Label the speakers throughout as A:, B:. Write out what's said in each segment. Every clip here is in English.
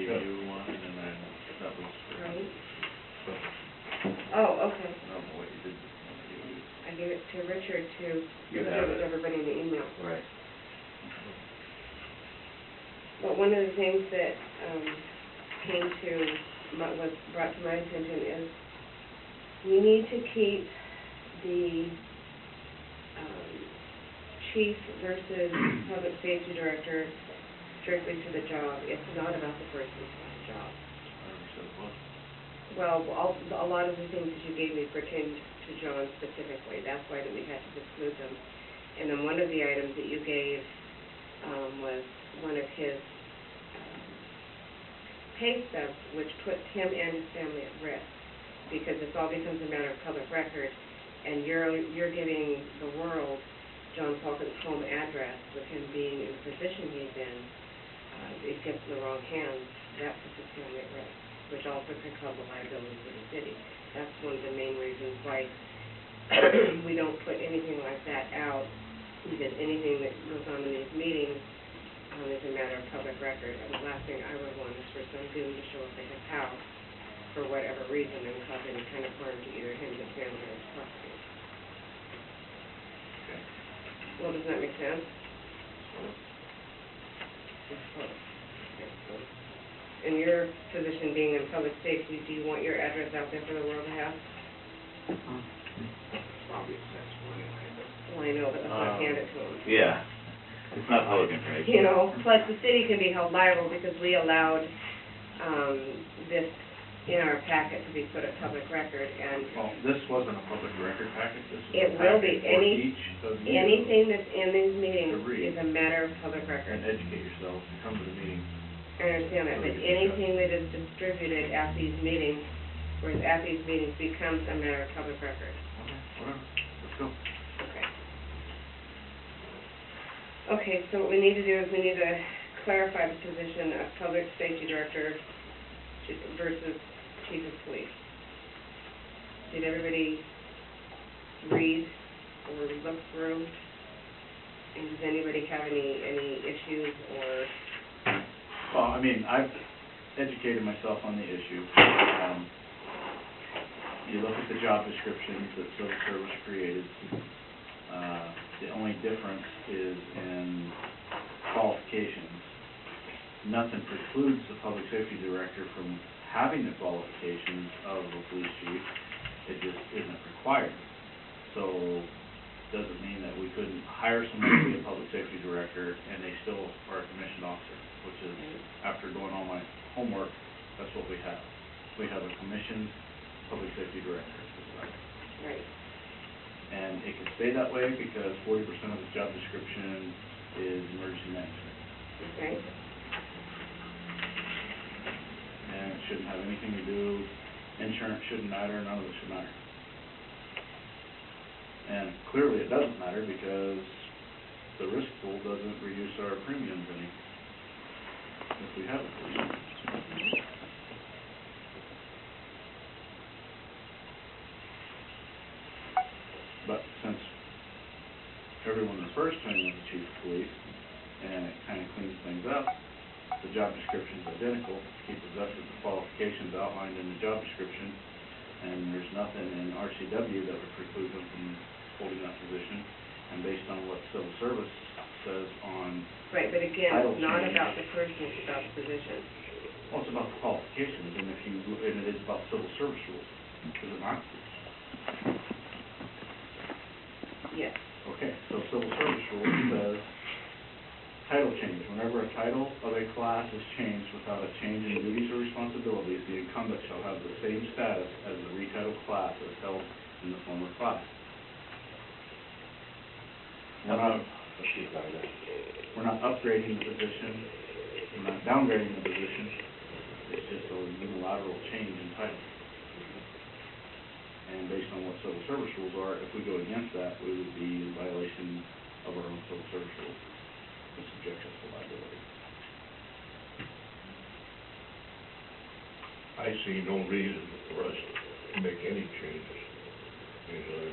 A: gave you one, and then that was.
B: Right.
A: So,
B: Oh, okay.
A: I don't know what you did.
B: I gave it to Richard to
A: You
B: share
A: have
B: with
A: it.
B: everybody in the email.
A: Right.
B: But one of the things that was brought to my attention is we need to keep the chief versus public safety director strictly to the job. It's not about the person's job.
A: I never said it was.
B: Well, a lot of the things that you gave me pertained to John specifically. That's why that we had to exclude them. And then one of the items that you gave was one of his pay stubs, which puts him and his family at risk, because this all becomes a matter of public record, and you're giving the world John Falcon's home address. With him being in the position he's in, it gets in the wrong hands. That puts his family at risk, which also could cause a liability for the city. That's one of the main reasons why we don't put anything like that out, because anything that goes on in these meetings is a matter of public record. And the last thing I would want is for some goon to show up at his house for whatever reason and cause any kind of harm to either him, his family, or his property.
A: Okay.
B: Well, does that make sense? In your position being in public safety, do you want your address out there for the world to have?
A: Probably accessible anyway, but.
B: Well, I know, but let's not hand it to them.
A: Yeah. It's not public information.
B: You know, plus the city can be held liable because we allowed this in our packet to be put at public record, and
A: Well, this wasn't a public record packet, this is
B: it
A: a
B: will
A: packet
B: be.
A: for each of you.
B: Anything that's in these meetings
A: To read.
B: is a matter of public record.
A: And educate yourself, and come to the meeting.
B: I understand that, but anything that is distributed at these meetings, or is at these meetings, becomes a matter of public record.
A: Okay, whatever, let's go.
B: Okay. Okay, so what we need to do is we need to clarify the position of public safety director versus chief of police. Did everybody read or look through? And does anybody have any issues or?
A: Well, I mean, I've educated myself on the issue. You look at the job descriptions that civil service created. The only difference is in qualifications. Nothing precludes the public safety director from having the qualifications of a police chief. It just isn't required. So, doesn't mean that we couldn't hire someone to be a public safety director and they still are a commissioned officer, which is, after doing all my homework, that's what we have. We have a commissioned public safety director.
B: Right.
A: And it can stay that way because 40% of the job description is emergency management.
B: Okay.
A: And it shouldn't have anything to do, insurance shouldn't matter, none of it should matter. And clearly it doesn't matter because the risk pool doesn't reduce our premiums any if we have a police. But since everyone refers to him as the chief of police, and it kind of cleans things up, the job description is identical. He possesses the qualifications outlined in the job description, and there's nothing in RCW that would preclude him from holding that position. And based on what civil service says on
B: Right, but again,
A: title
B: it's not
A: change,
B: about the person, it's about the position.
A: well, it's about the qualifications, and it is about civil service rules, is it not?
B: Yes.
A: Okay, so civil service rules says title change. Whenever a title of a class is changed without a change in duties or responsibilities, the incumbent shall have the same status as the retitled class as held in the former class. We're not upgrading the position, we're not downgrading the position, it's just a unilateral change in title. And based on what civil service rules are, if we go against that, we would be in violation of our own civil service rules, which subject us to liability.
C: I see no reason for us to make any changes. You know,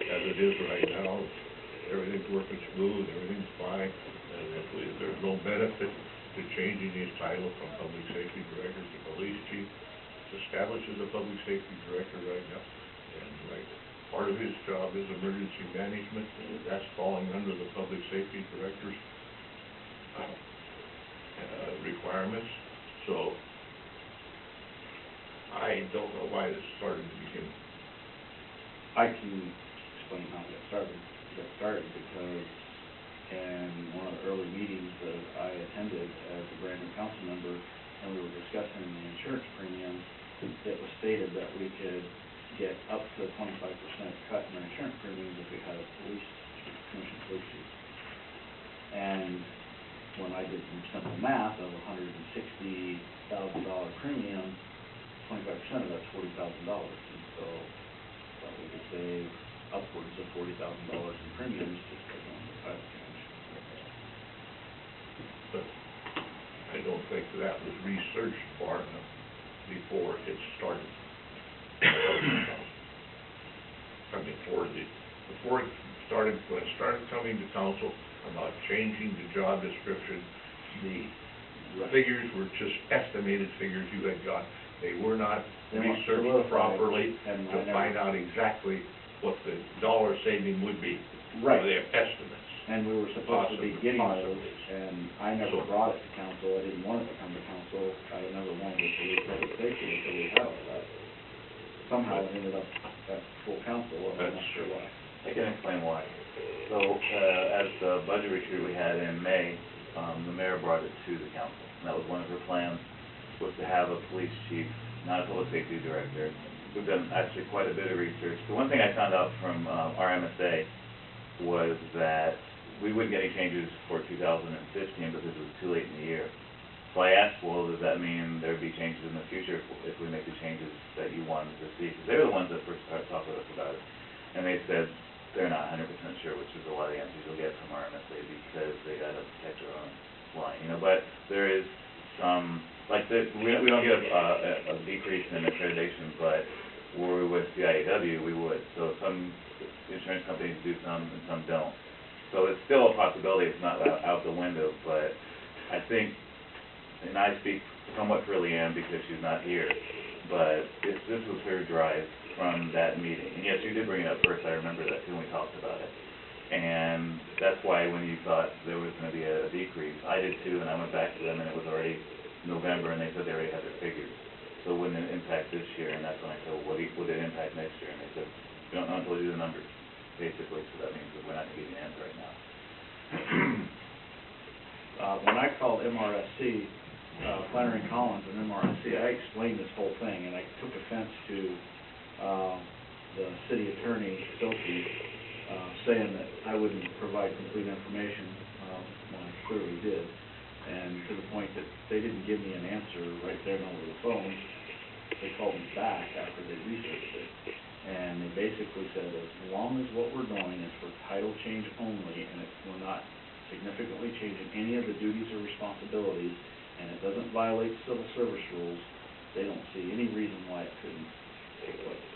C: as it is right now, everything's working smooth, everything's fine, and if there's no benefit to changing his title from public safety director to police chief. Establishes a public safety director right now, and like, part of his job is emergency management, that's falling under the public safety director's requirements, so I don't know why this started to begin.
A: I can explain how it got started. It got started because in one of the early meetings that I attended as a brand new council member, and we were discussing the insurance premium, it was stated that we could get up to 25% cut in our insurance premiums if we had a commission police chief. And when I did some simple math of $160,000 premium, 25% of that's $40,000, and so thought we could save upwards of $40,000 in premiums just by going to title change.
C: But I don't think that was researched far enough before it started. I mean, before it started, when it started coming to council about changing the job description, the figures were just estimated figures you had got. They were not researched properly to find out exactly what the dollar saving would be.
A: Right.
C: Their estimates.
A: And we were supposed to be getting those, and I never brought it to council. I didn't want it to come to council. I never wanted it to leave public safety until we had all that. Somehow it ended up at full council, and I'm not sure why.
D: I can explain why. So, at the budget retreat we had in May, the mayor brought it to the council, and that was one of her plans, was to have a police chief, not a public safety director. We've done actually quite a bit of research. The one thing I found out from our MSA was that we wouldn't get any changes for 2015 because it was too late in the year. So I asked, well, does that mean there'd be changes in the future if we make the changes that you wanted to see? Because they were the ones that first started talking with us about it. And they said they're not 100% sure, which is a lot of answers you'll get from our MSA because they got to protect their own line, you know. But there is some, like, we don't get a decrease in accreditation, but were we with CIAW, we would. So some insurance companies do some and some don't. So it's still a possibility, it's not out the window, but I think, and I speak somewhat for Leanne because she's not here, but this was her drive from that meeting. And yes, you did bring it up first, I remember that too when we talked about it. And that's why when you thought there was going to be a decrease, I did too, and I went back to them and it was already November and they said they already had their figures. So it wouldn't impact this year, and that's when I said, well, would it impact next year? And they said, we don't know until we do the numbers, basically, so that means that we're not going to give you an answer right now.
A: When I called MRSC, Flannery Collins and MRSC, I explained this whole thing, and I took offense to the city attorney, Sophie, saying that I wouldn't provide complete information when I clearly did, and to the point that they didn't give me an answer right there and over the phone. They called me back after they researched it, and they basically said, as long as what we're doing is for title change only, and we're not significantly changing any of the duties or responsibilities, and it doesn't violate civil service rules, they don't see any reason why it couldn't take place.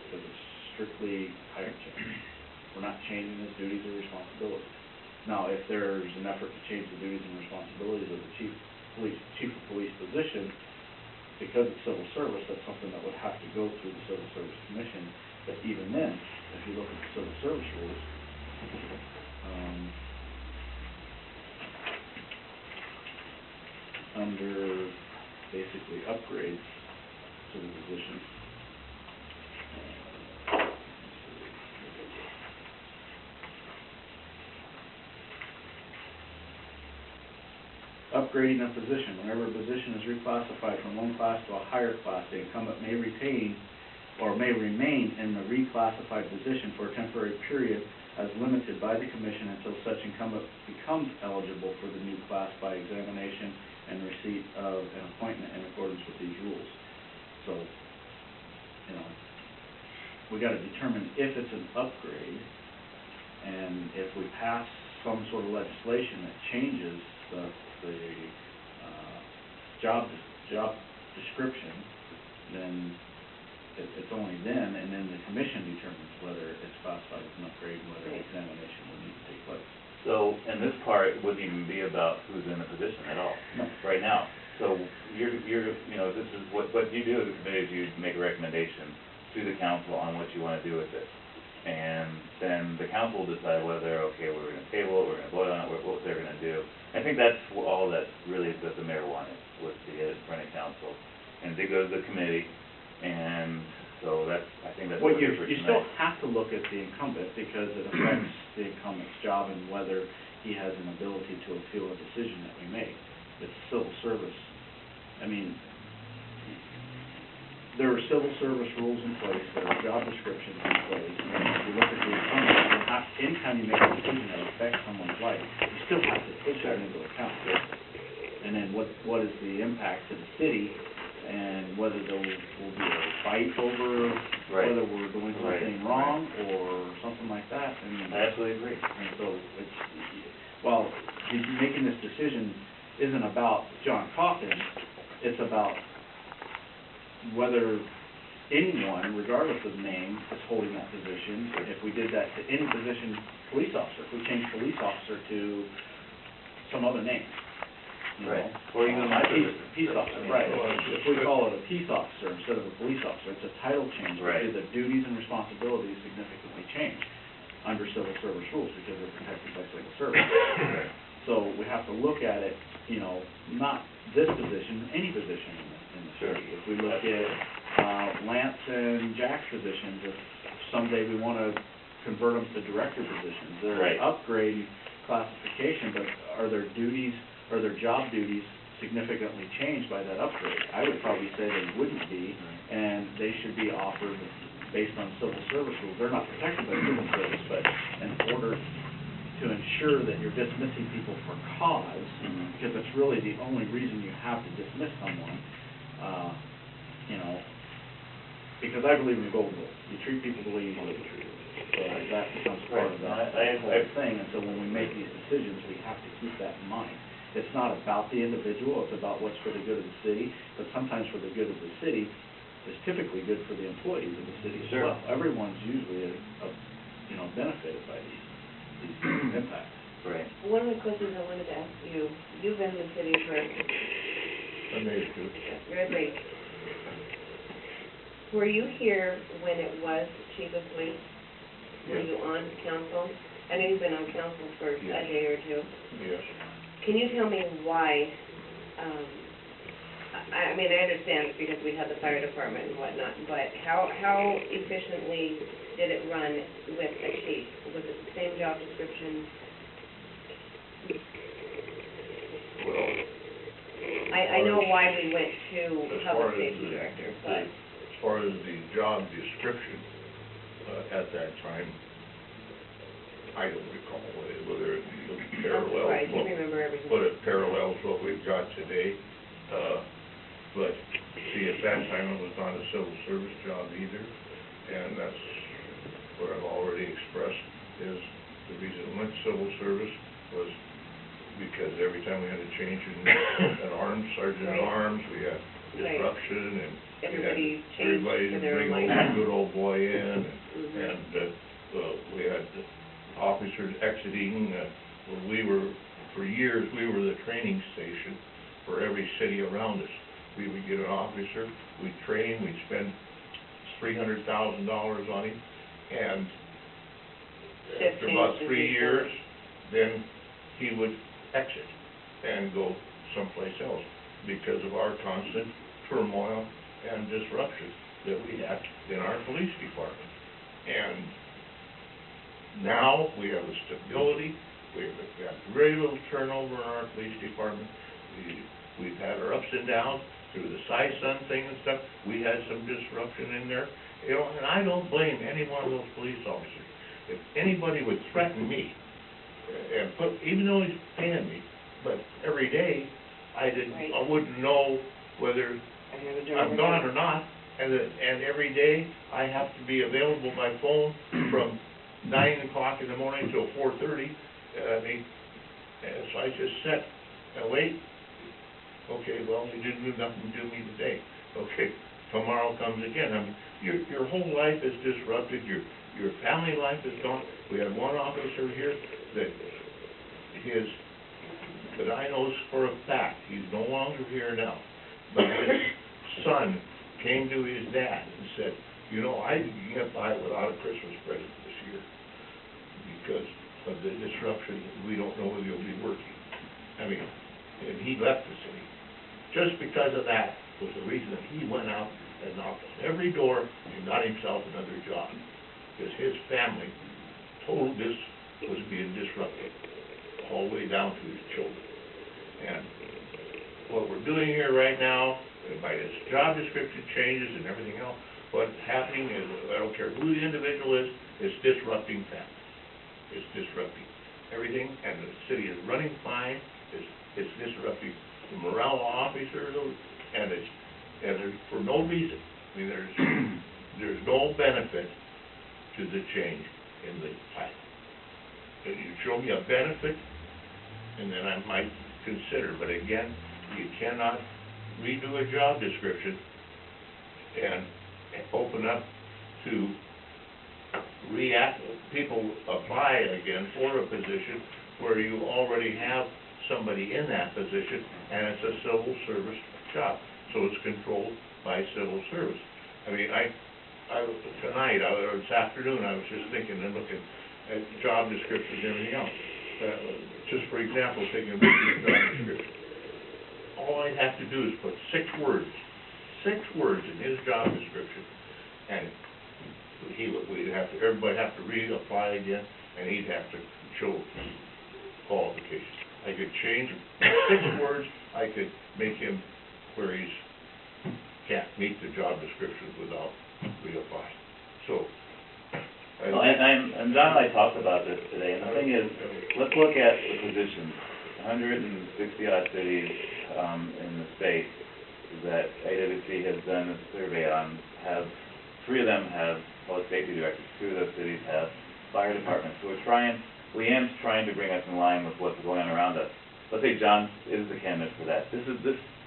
A: Because it's strictly title change. We're not changing his duties or responsibilities. Now, if there's an effort to change the duties and responsibilities of the chief of police position, because it's civil service, that's something that would have to go through the Civil Service Commission. But even then, if you look at the civil service rules, under basically upgrades to the position, upgrading a position. Whenever a position is reclassified from one class to a higher class, the incumbent may retain or may remain in the reclassified position for a temporary period as limited by the commission until such incumbent becomes eligible for the new class by examination and receipt of an appointment in accordance with these rules. So, you know, we got to determine if it's an upgrade, and if we pass some sort of legislation that changes the job description, then it's only then, and then the commission determines whether it's classified as an upgrade and whether examination will need to take place.
D: So, and this part wouldn't even be about who's in the position at all, right now. So, you're, you know, this is, what you do as a committee is you make a recommendation to the council on what you wanna do with this. And then the council will decide whether, okay, we're gonna table it, we're gonna vote on it, what they're gonna do. I think that's all that really, that the mayor wanted, was to get it in front of council, and to go to the committee, and so that's, I think that's
A: Well,
D: what
A: you
D: we're
A: you still have to look at the incumbent, because it affects the incumbent's job and whether he has an ability to appeal a decision that we make. It's civil service. I mean, there are civil service rules in place, there are job descriptions in place, and if you look at the incumbent, you have, anytime you make a decision that affects someone's life, you still have to take that into account. And then what is the impact to the city, and whether there will be a fight over whether we're doing something wrong or something like that, and.
D: I absolutely agree.
A: And so it's, well, making this decision isn't about John Coffin, it's about whether anyone, regardless of name, is holding that position. If we did that to any position, police officer, if we changed police officer to some other name, you know?
D: Right. Or even my position.
A: Peace officer, right. If we call it a peace officer instead of a police officer, it's a title change.
D: Right.
A: Because the duties and responsibilities significantly change under civil service rules because they're protected by civil service. So we have to look at it, you know, not this position, any position in the city. If we look at Lance and Jack's positions, if someday we want to convert them to director positions, they're
D: Right.
A: upgrade classification, but are their duties, or their job duties significantly changed by that upgrade? I would probably say they wouldn't be, and they should be offered based on civil service rules. They're not protected by civil service, but in order to ensure that you're dismissing people for cause, because it's really the only reason you have to dismiss someone, you know, because I believe in the golden rule. You treat people the way you want to be treated. So that becomes part of that whole thing, and so when we make these decisions, we have to keep that in mind. It's not about the individual, it's about what's for the good of the city, but sometimes for the good of the city is typically good for the employees of the city as well. Everyone's usually, you know, benefited by these impacts.
D: Right.
B: One of the questions I wanted to ask you, you've been in the city for, Red Lake. Were you here when it was chief of police? Were you on council? I know you've been on council for a day or two.
C: Yes.
B: Can you tell me why, I mean, I understand because we had the fire department and whatnot, but how efficiently did it run with a chief? Was it the same job description?
C: Well,
B: I know why we went to
C: as far
B: public
C: as
B: safety director, but.
C: as far as the job description, at that time, I don't recall whether it parallels.
B: Right, you remember everything.
C: But it parallels what we've got today. But see, at that time, it was not a civil service job either, and that's what I've already expressed, is the reason it went civil service was because every time we had a change in an arms, sergeant at arms, we had disruption, and
B: everybody
C: bring old good old boy in, and we had officers exiting. We were, for years, we were the training station for every city around us. We would get an officer, we'd train, we'd spend $300,000 on him, and after about 3 years, then he would exit and go someplace else because of our constant turmoil and disruption that we had in our police department. And now we have a stability, we've got very little turnover in our police department. We've had our ups and downs through the Sun thing and stuff. We had some disruption in there, you know, and I don't blame any one of those police officers. If anybody would threaten me and even though he's paying me, but every day I wouldn't know whether I'm gone or not, and every day I have to be available by phone from 9 o'clock in the morning till 4:30. And so I just sit and wait. Okay, well, you didn't do nothing to me today. Okay, tomorrow comes again. I mean, your whole life is disrupted. Your family life is gone. We had one officer here that but I know for a fact, he's no longer here now, but his son came to his dad and said, you know, I didn't get by without a Christmas present this year because of the disruption, we don't know whether you'll be working. I mean, and he left the city. Just because of that was the reason that he went out and knocked on every door and got himself another job. Because his family told this was being disrupted all the way down to his children. And what we're doing here right now, by this job description changes and everything else, what's happening is, I don't care who the individual is, it's disrupting families. It's disrupting everything, and the city is running fine. It's disrupting the morale of officers, and there's for no reason. I mean, there's no benefit to the change in the title. If you show me a benefit, and then I might consider, but again, you cannot redo a job description and open up to people apply again for a position where you already have somebody in that position, and it's a civil service job, so it's controlled by civil service. I mean, this afternoon, I was just thinking and looking at job descriptions and everything else. Just for example, taking a look at the job description. All I'd have to do is put 6 words in his job description, and everybody have to reapply again, and he'd have to show qualifications. I could change 6 words, I could make him where he can't meet the job description without reapplying. So,
D: Well, and John and I talked about this today, and the thing is, let's look at the positions. 160 odd cities in the state that AWC has done a survey on have 3 of them have public safety directors, 2 of those cities have fire departments. So Leanne's trying to bring us in line with what's going on around us. Let's say John is the candidate for that. This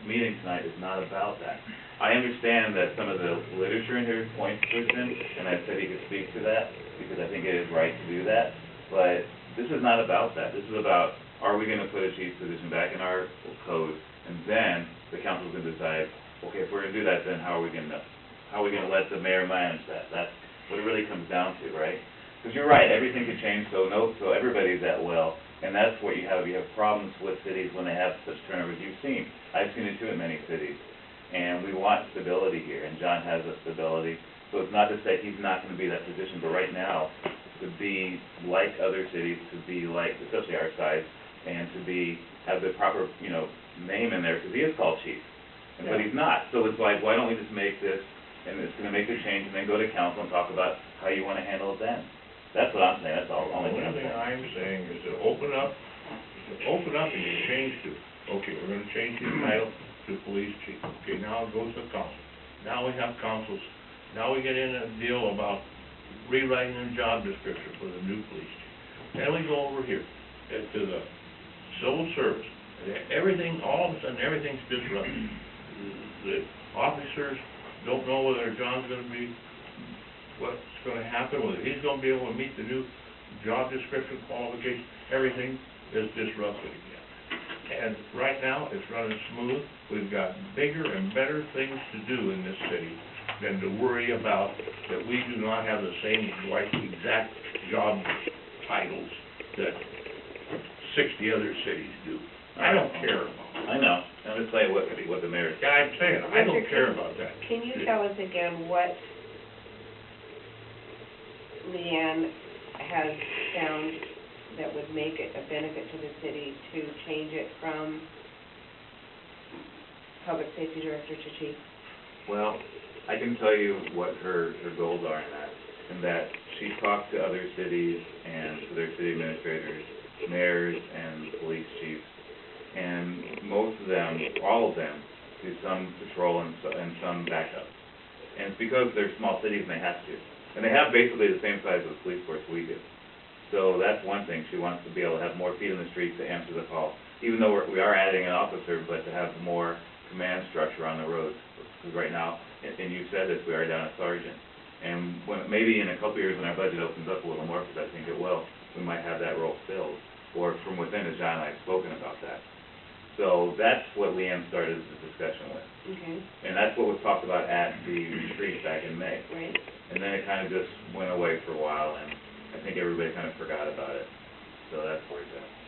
D: meeting tonight is not about that. I understand that some of the literature in here points to it, and I said he could speak to that, because I think it is right to do that, but this is not about that. This is about, are we gonna put a chief position back in our code, and then the council's gonna decide, okay, if we're gonna do that, then how are we gonna let the mayor manage that? That's what it really comes down to, right? Because you're right, everything could change, so everybody's at will, and that's what you have problems with cities when they have such turnover as you've seen. I've seen it too in many cities, and we want stability here, and John has a stability, so it's not to say he's not gonna be in that position, but right now, to be like other cities, to be like, especially our size, and to have the proper, name in there, because he is called chief, but he's not, so it's like, why don't we just make this, and it's gonna make the change, and then go to council and talk about how you wanna handle it then. That's what I'm saying, that's all, only thing I'm saying.
C: The only thing I'm saying is to open up and you change to, okay, we're gonna change his title to police chief. Okay, now it goes to council. Now we have councils. Now we get in a deal about rewriting the job description for the new police chief. Then we go over here to the civil service. Everything, all of a sudden, everything's disrupted. The officers don't know whether John's gonna be, what's gonna happen, whether he's gonna be able to meet the new job description qualification. Everything is disrupted again. And right now, it's running smooth. We've got bigger and better things to do in this city than to worry about that we do not have the same exact job titles that 60 other cities do. I don't care about that.
D: I know, I'm just saying what the mayor.
C: Yeah, I'm saying, I don't care about that.
B: Can you tell us again what Leanne has found that would make it a benefit to the city to change it from public safety director to chief?
D: Well, I can tell you what her goals are in that she talked to other cities and to their city administrators, mayors, and police chiefs, and most of them, all of them, do some patrol and some backup. And it's because they're small cities and they have to. And they have basically the same size of the police force we do. So that's one thing, she wants to be able to have more feet in the street to answer the call. Even though we are adding an officer, but to have more command structure on the roads. Because right now, and you said this, we are down a sergeant. And maybe in a couple of years when our budget opens up a little more, because I think it will, we might have that role filled. or from within, as John and I have spoken about that. So that's what Leanne started the discussion with.
B: Okay,
D: And that's what was talked about at the retreat back in May.
B: right,
D: And then it kind of just went away for a while, and I think everybody kind of forgot about it. So that's where it's at.